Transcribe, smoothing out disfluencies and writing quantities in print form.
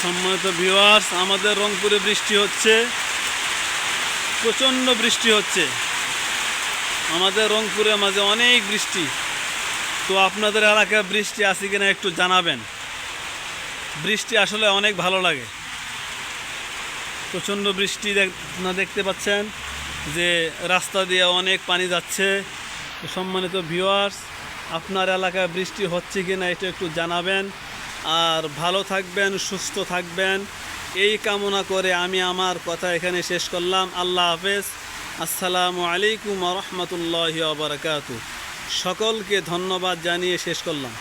সম্মানিত ভিউয়ার্স, আমাদের রংপুরে বৃষ্টি হচ্ছে, প্রচণ্ড বৃষ্টি হচ্ছে। আমাদের রংপুরে মাঝে অনেক বৃষ্টি। তো আপনাদের এলাকায় বৃষ্টি আছে কিনা একটু জানাবেন। বৃষ্টি আসলে অনেক ভালো লাগে। প্রচণ্ড বৃষ্টি আপনারা দেখতে পাচ্ছেন যে রাস্তা দিয়ে অনেক পানি যাচ্ছে। তো সম্মানিত ভিউয়ার্স, আপনার এলাকায় বৃষ্টি হচ্ছে কিনা এটা একটু জানাবেন। আর ভালো থাকবেন, সুস্থ থাকবেন, এই কামনা করে আমি আমার কথা এখানে শেষ করলাম। আল্লাহ হাফেজ। আসসালামু আলাইকুম ওয়া রাহমাতুল্লাহি ওয়া বারাকাতুহু। সকলকে ধন্যবাদ জানিয়ে শেষ করলাম।